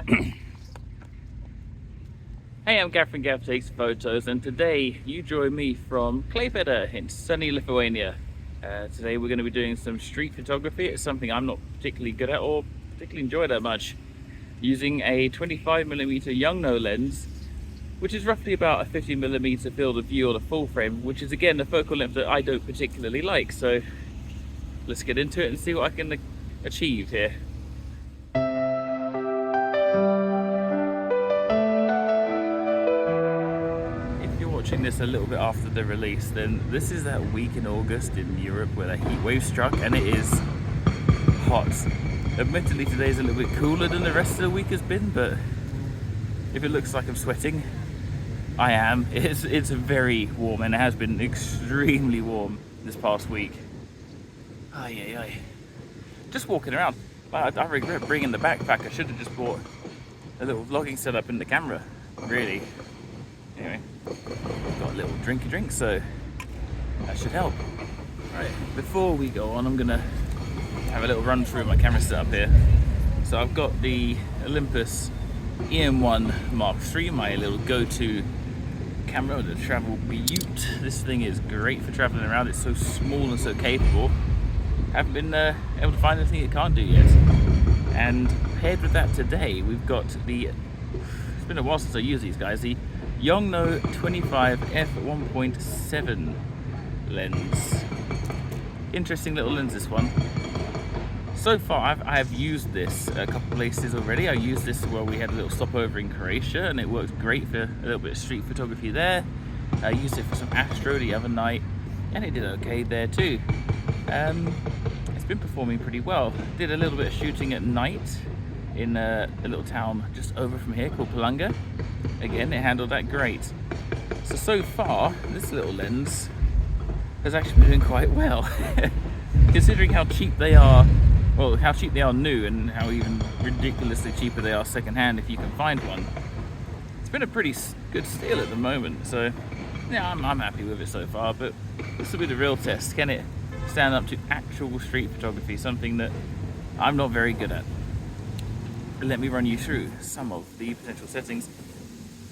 Hey, I'm Gav from Gav Takes Photos, and today you join me from Klaipeda in sunny Lithuania. Today we're going to be doing some street photography. It's something I'm not particularly good at or particularly enjoy that much. Using a 25mm Yongnuo lens, which is roughly about a 50mm field of view on a full frame, which is again a focal length that I don't particularly like. So let's get into it and see what I can achieve here. Watching this a little bit after the release, then this is that week in August in Europe where the heat wave struck and it is hot. Admittedly today's a little bit cooler than the rest of the week has been, but if it looks like I'm sweating, I am. It's very warm, and it has been extremely warm this past week. Just walking around. I regret bringing the backpack. I should have just bought a little vlogging setup in the camera, really. Anyway, got a little drinky drink, so that should help. Right, before we go on, I'm gonna have a little run through my camera setup here. So I've got the Olympus EM1 Mark III, my little go-to camera, the travel beaut. This thing is great for traveling around. It's so small and so capable. Haven't been able to find anything it can't do yet. And paired with that today, we've got the, it's been a while since I used these guys, the Yongnuo 25 f1.7 lens. Interesting little lens, this one. So far I have used this a couple places already. I used this where we had a little stopover in Croatia and it worked great for a little bit of street photography there. I used it for some astro the other night and it did okay there too. It's been performing pretty well. Did a little bit of shooting at night in a little town just over from here called Palanga. Again, it handled that great. So far, this little lens has actually been doing quite well. Considering how cheap they are, well, how cheap they are new and how even ridiculously cheaper they are secondhand if you can find one. It's been a pretty good steal at the moment, so yeah, I'm happy with it so far, but this will be the real test. Can it stand up to actual street photography, something that I'm not very good at? Let me run you through some of the potential settings.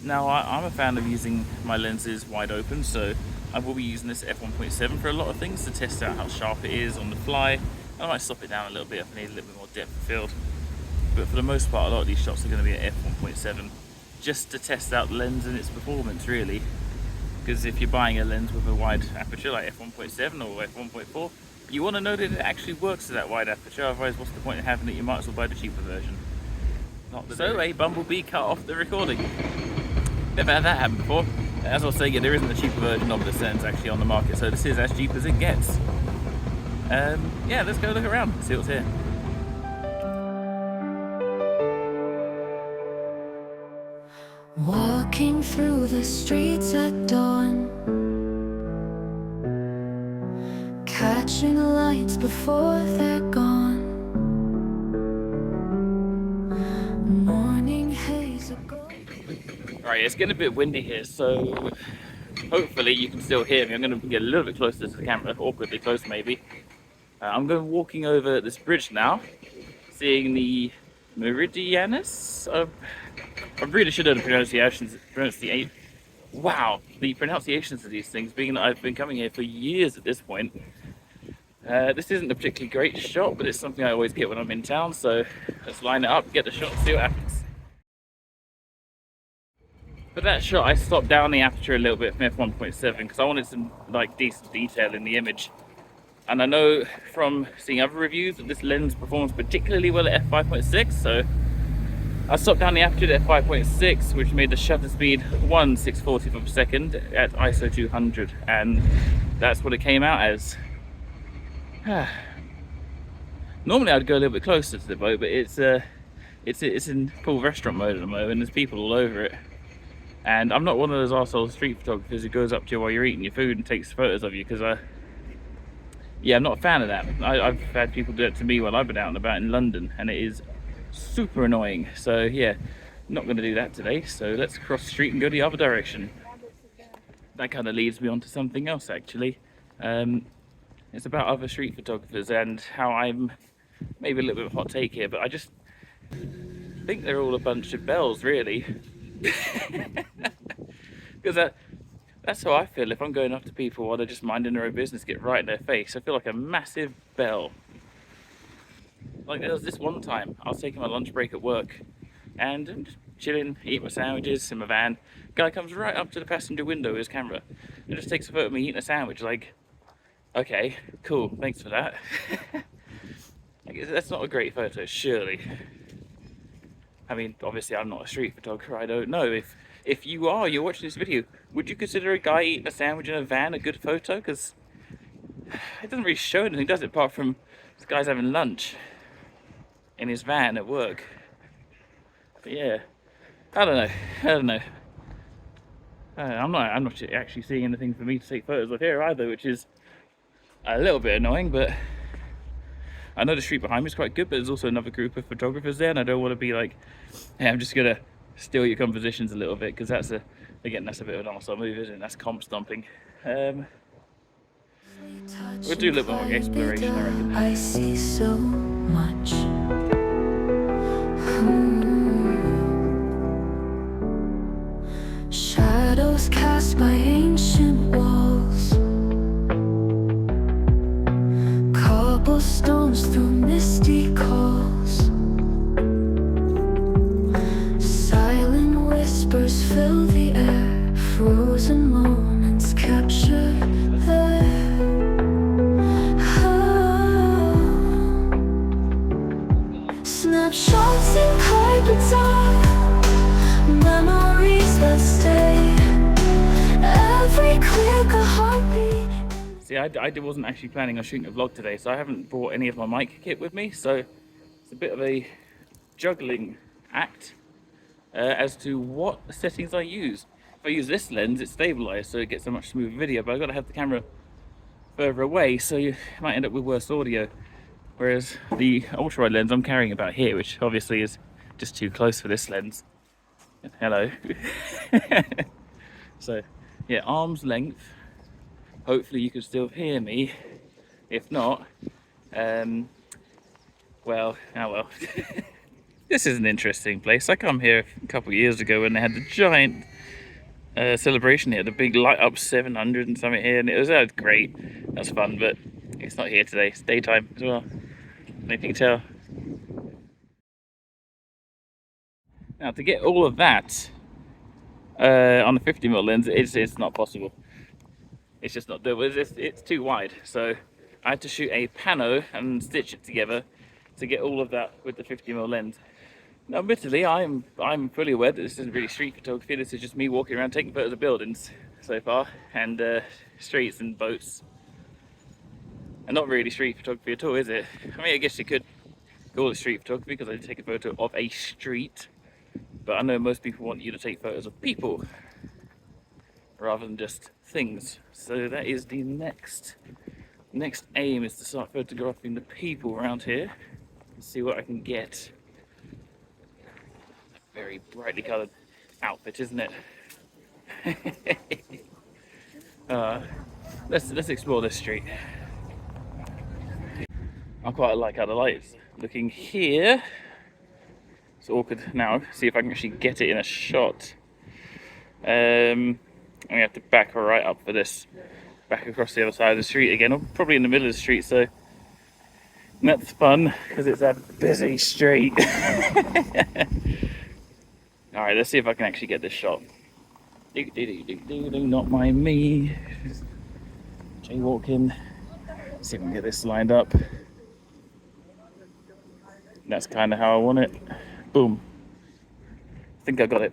Now, I'm a fan of using my lenses wide open, so I will be using this f1.7 for a lot of things to test out how sharp it is on the fly. I might stop it down a little bit if I need a little bit more depth of field. But for the most part, a lot of these shots are going to be at f1.7, just to test out the lens and its performance, really. Because if you're buying a lens with a wide aperture like f1.7 or f1.4, you want to know that it actually works at that wide aperture, otherwise what's the point of having it? You might as well buy the cheaper version. So a bumblebee cut off the recording. Never had that happen before. As I was saying, there isn't a cheaper version of this lens actually on the market, so this is as cheap as it gets. Yeah, let's go look around and see what's here. Walking through the streets at dawn, catching the lights before they're gone. Morning haze are gone. Right, it's getting a bit windy here, so hopefully you can still hear me. I'm going to get a little bit closer to the camera, awkwardly close maybe. I'm going walking over this bridge now, seeing the Meridianus. I really should know the pronunciations of these things, being that I've been coming here for years at this point. This isn't a particularly great shot, but it's something I always get when I'm in town, so let's line it up, get the shot, see what happens. For that shot, I stopped down the aperture a little bit from f1.7 because I wanted some decent detail in the image. And I know from seeing other reviews that this lens performs particularly well at f5.6, so I stopped down the aperture to f5.6, which made the shutter speed 1/640th of a second at ISO 200, and that's what it came out as. Normally I'd go a little bit closer to the boat, but it's in full restaurant mode at the moment. There's people all over it, and I'm not one of those arsehole street photographers who goes up to you while you're eating your food and takes photos of you, because I'm not a fan of that. I've had people do it to me while I've been out and about in London, and it is super annoying. So yeah, not going to do that today. So let's cross the street and go the other direction. That kind of leads me on to something else actually. It's about other street photographers and how I'm maybe a little bit of a hot take here, but think they're all a bunch of bells, really. Because that's how I feel if I'm going up to people while they're just minding their own business, get right in their face. I feel like a massive bell. Like there was this one time, I was taking my lunch break at work and I'm just chilling, eating my sandwiches in my van. Guy comes right up to the passenger window with his camera and just takes a photo of me eating a sandwich. Like, okay, cool, thanks for that. Like, that's not a great photo, surely. I mean, obviously I'm not a street photographer, I don't know. If you are, you're watching this video, would you consider a guy eating a sandwich in a van a good photo? Because it doesn't really show anything, does it, apart from this guy's having lunch in his van at work. But yeah, I don't know. I'm not actually seeing anything for me to take photos of here either, which is a little bit annoying, but I know the street behind me is quite good, but there's also another group of photographers there, and I don't want to be like, hey, I'm just gonna steal your compositions a little bit, because that's a bit of an arsehole move, isn't it? That's comp stomping. We'll do a little bit more exploration, I reckon. I see so much. Shadows cast by ancient walls, cobblestones through misty calls, silent whispers fill the air, frozen moments captured there. Snapshots in Klaipeda, memories that stay, every click a heartbeat. See, I wasn't actually planning on shooting a vlog today, so I haven't brought any of my mic kit with me, so it's a bit of a juggling act as to what settings I use. If I use this lens, it's stabilized, so it gets a much smoother video, but I've got to have the camera further away, so you might end up with worse audio. Whereas the ultra-wide lens I'm carrying about here, which obviously is just too close for this lens. Hello. So, yeah, arm's length. Hopefully you can still hear me. If not, well, oh well. This is an interesting place. I come here a couple of years ago when they had the giant celebration here, the big light up 700 and something here, and it was great. That was fun, but it's not here today. It's daytime as well. If you can tell. Now to get all of that on the 50mm lens, it's not possible. It's just not doable. It's too wide. So I had to shoot a pano and stitch it together to get all of that with the 50mm lens. Now, admittedly, I'm fully aware that this isn't really street photography. This is just me walking around taking photos of buildings so far, and streets and boats. And not really street photography at all, is it? I mean, I guess you could call it street photography because I did take a photo of a street, but I know most people want you to take photos of people rather than just things. So that is the next aim, is to start photographing the people around here and see what I can get. Very brightly coloured outfit, isn't it? Let's explore this street. I quite like how the light is looking here. It's awkward now. See if I can actually get it in a shot. I'm gonna have to back right up for this. Back across the other side of the street again. I'm probably in the middle of the street, so that's fun because it's a busy street. Alright, let's see if I can actually get this shot. Not mind me. Jaywalking. See if we can get this lined up. That's kind of how I want it. Boom. Think I got it.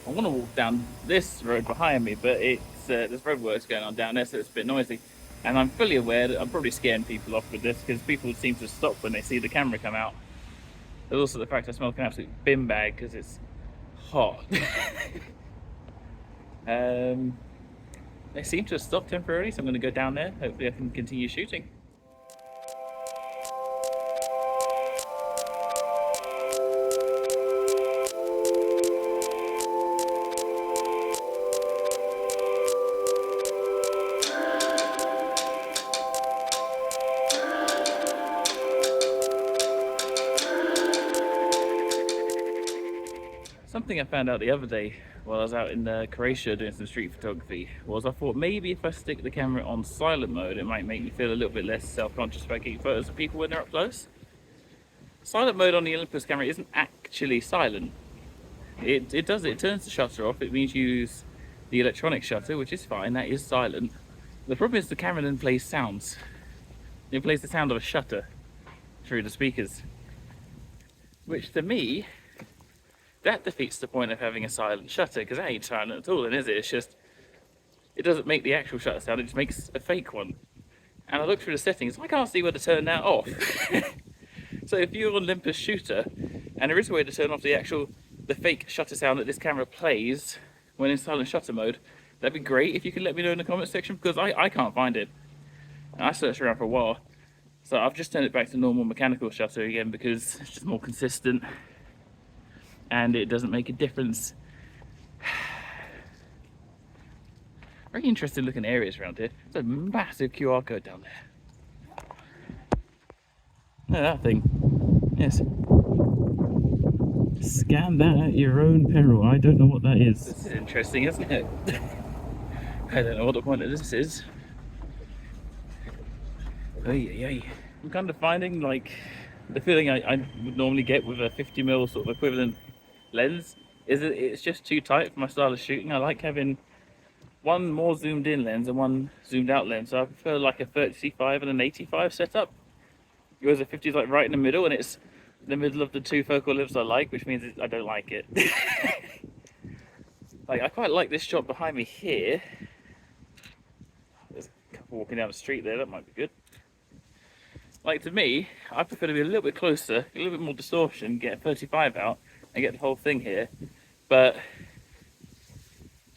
I want to walk down this road behind me, but it's there's roadworks going on down there, so it's a bit noisy. And I'm fully aware that I'm probably scaring people off with this because people seem to stop when they see the camera come out. There's also the fact I smell like an absolute bin bag because it's hot. They seem to have stopped temporarily, so I'm going to go down there. Hopefully I can continue shooting. Something I found out the other day while I was out in Croatia doing some street photography was I thought maybe if I stick the camera on silent mode it might make me feel a little bit less self-conscious about getting photos of people when they're up close. Silent mode on the Olympus camera isn't actually silent. It turns the shutter off. It means you use the electronic shutter, which is fine, that is silent. The problem is the camera then plays sounds. It plays the sound of a shutter through the speakers, which to me, that defeats the point of having a silent shutter, because that ain't silent at all, then is it? It's just, it doesn't make the actual shutter sound, it just makes a fake one. And I looked through the settings, I can't see where to turn that off. So if you're an Olympus shooter, and there is a way to turn off the fake shutter sound that this camera plays when in silent shutter mode, that'd be great if you could let me know in the comment section, because I can't find it. And I searched around for a while, so I've just turned it back to normal mechanical shutter again because it's just more consistent. And it doesn't make a difference. Very interesting looking areas around here. There's a massive QR code down there. Look at that thing. Yes. Scan that at your own peril. I don't know what that is. This is interesting, isn't it? I don't know what the point of this is. I'm kind of finding like the feeling I would normally get with a 50mm sort of equivalent lens is that it's just too tight for my style of shooting. I like having one more zoomed in lens and one zoomed out lens, so I prefer like a 35 and an 85 setup, whereas a 50 is like right in the middle, and it's the middle of the two focal lengths I like, which means I don't like it. Like I quite like this shot behind me here. There's a couple walking down the street there, that might be good. Like to me, I prefer to be a little bit closer, a little bit more distortion, get a 35 out and get the whole thing here, but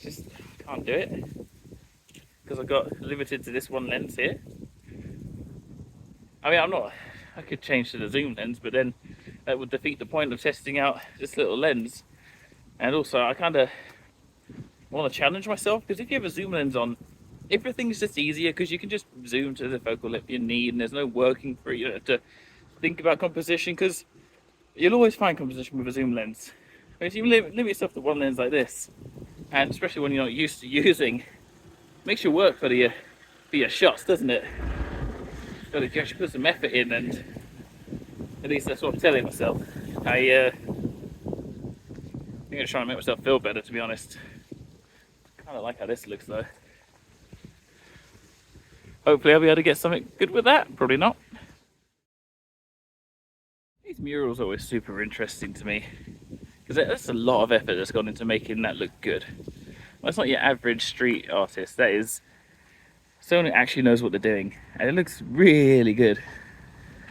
just can't do it because I've got limited to this one lens here. I mean, I could change to the zoom lens, but then that would defeat the point of testing out this little lens. And also I kind of want to challenge myself, because if you have a zoom lens on, everything's just easier because you can just zoom to the focal length you need and there's no working for you to think about composition, because you'll always find composition with a zoom lens. But if you limit yourself to one lens like this, and especially when you're not used to using, it makes you work for your shots, doesn't it? But if you actually put some effort in, and at least that's what I'm telling myself. I think I'm trying to make myself feel better, to be honest. Kind of like how this looks though. Hopefully I'll be able to get something good with that. Probably not. These murals are always super interesting to me, because that's a lot of effort that's gone into making that look good. Well, it's not your average street artist. That is someone who actually knows what they're doing, and it looks really good.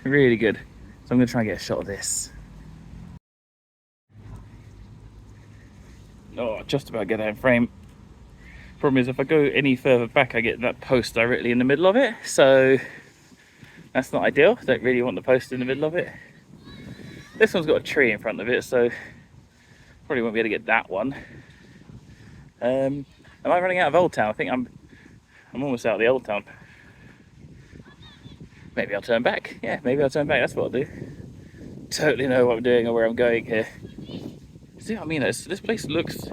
Really good. So I'm going to try and get a shot of this. Oh, just about get that in frame. Problem is, if I go any further back, I get that post directly in the middle of it, so that's not ideal. Don't really want the post in the middle of it. This one's got a tree in front of it, so probably won't be able to get that one. Am I running out of Old Town? I think I'm almost out of the Old Town. Maybe I'll turn back. Yeah, maybe I'll turn back. That's what I'll do. Totally know what I'm doing or where I'm going here. See what I mean? This place looks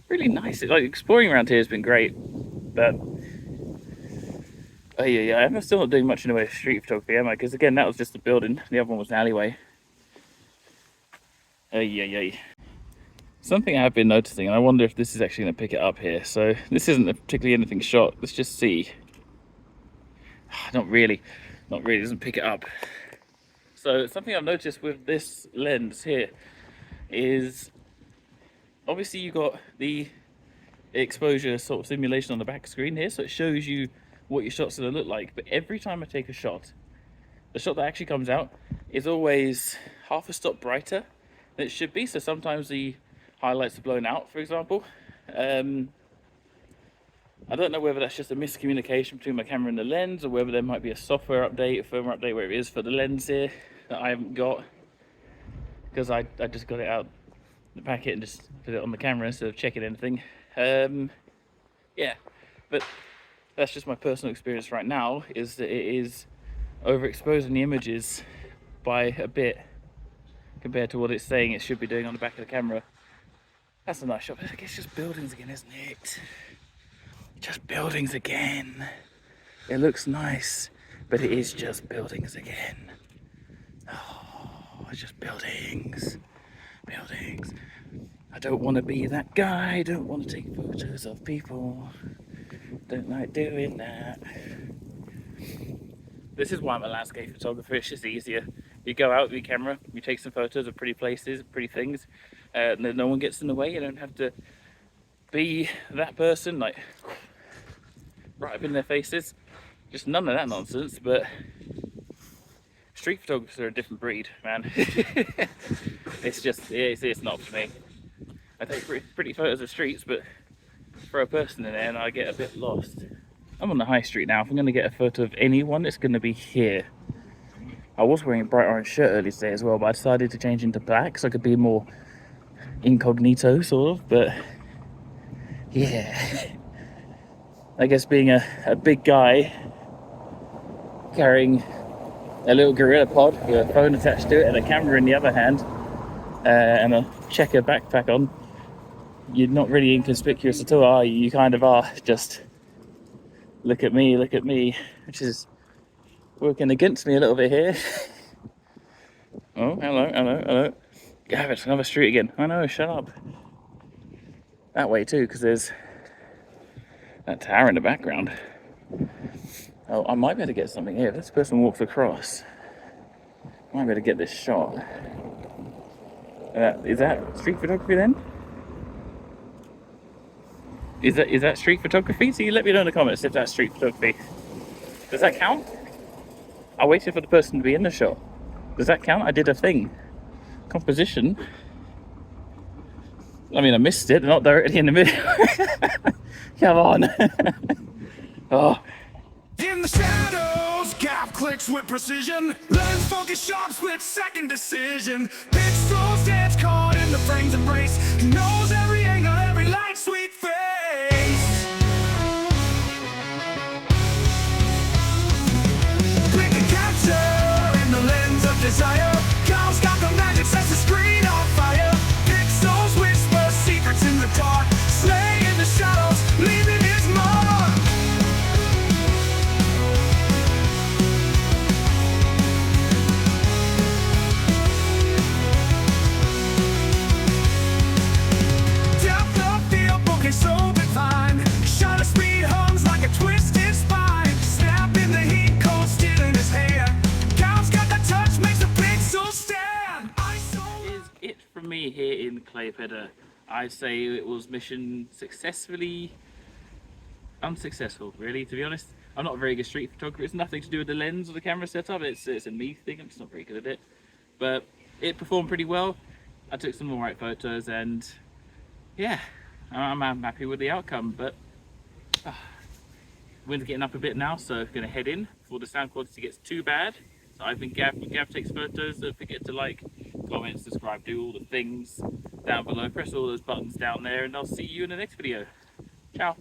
really nice. Like, exploring around here has been great, but I'm still not doing much in the way of street photography, am I? Because again, that was just a building. The other one was an alleyway. Something I have been noticing, and I wonder if this is actually going to pick it up here. So this isn't particularly anything shot. Let's just see. Not really. Doesn't pick it up. So something I've noticed with this lens here is, obviously you got the exposure sort of simulation on the back screen here, so it shows you what your shot's going to look like. But every time I take a shot, the shot that actually comes out is always half a stop brighter than it should be. So sometimes the highlights are blown out, for example. I don't know whether that's just a miscommunication between my camera and the lens, or whether there might be a software update, a firmware update, where it is for the lens here that I haven't got, because I just got it out the packet and just put it on the camera instead of checking anything. Yeah, but that's just my personal experience right now, is that it is overexposing the images by a bit. compared to what it's saying it should be doing on the back of the camera. That's a nice shot. I guess it's just buildings again, isn't it? Just buildings again. It looks nice, but it is just buildings again. Oh, it's just buildings. Buildings. I don't want to be that guy. I don't want to take photos of people. Don't like doing that. This is why I'm a landscape photographer. It's just easier. You go out with your camera, you take some photos of pretty places, pretty things, and then no one gets in the way. You don't have to be that person, like right up in their faces. Just none of that nonsense. But street photographers are a different breed, man. It's not for me. I take pretty photos of streets, but throw a person in there and I get a bit lost. I'm on the high street now. If I'm going to get a photo of anyone, it's going to be here. I was wearing a bright orange shirt earlier today as well, but I decided to change into black so I could be more incognito, sort of. But yeah, I guess being a big guy carrying a little gorilla pod with a phone attached to it and a camera in the other hand and a checker backpack on, you're not really inconspicuous at all, are you? You kind of are. Just look at me, which is working against me a little bit here. Oh, hello. God, it's another street again. I know, shut up. That way too, because there's that tower in the background. Oh, I might be able to get something here. If this person walks across, I might be able to get this shot. Is that street photography then? Is that street photography? So you let me know in the comments if that's street photography. Does that count? I waited for the person to be in the shot. Does that count? I did a thing. Composition. I mean, I missed it. Not directly in the middle. Come on. Oh. In the shadows, gap clicks with precision. Lens focus sharp, split second decision. Pixels dance caught in the frame's embrace. Knows every angle, every light, sweet face. Quick to capture in the lens of desire. Cal's got the magic, sets the screen on fire. Pixels whisper secrets in the dark. Slay in the shadows, leaving his mark. Depth of field, bouquet so divine. Shutter speed hums like a twisted spine. Snap in the heat, cold still in his hair. Cal's got that touch, makes the pixels stand. Is it from me here in Klaipeda. I'd say it was mission successfully unsuccessful, really, to be honest. I'm not a very good street photographer. It's nothing to do with the lens or the camera setup. It's a me thing. I'm just not very good at it. But it performed pretty well. I took some alright photos and yeah, I'm happy with the outcome. But wind's getting up a bit now, so I'm going to head in before the sound quality gets too bad. So I've been Gav. When Gav takes photos, don't forget to like, comment, subscribe, do all the things down below. Press all those buttons down there, and I'll see you in the next video. Ciao.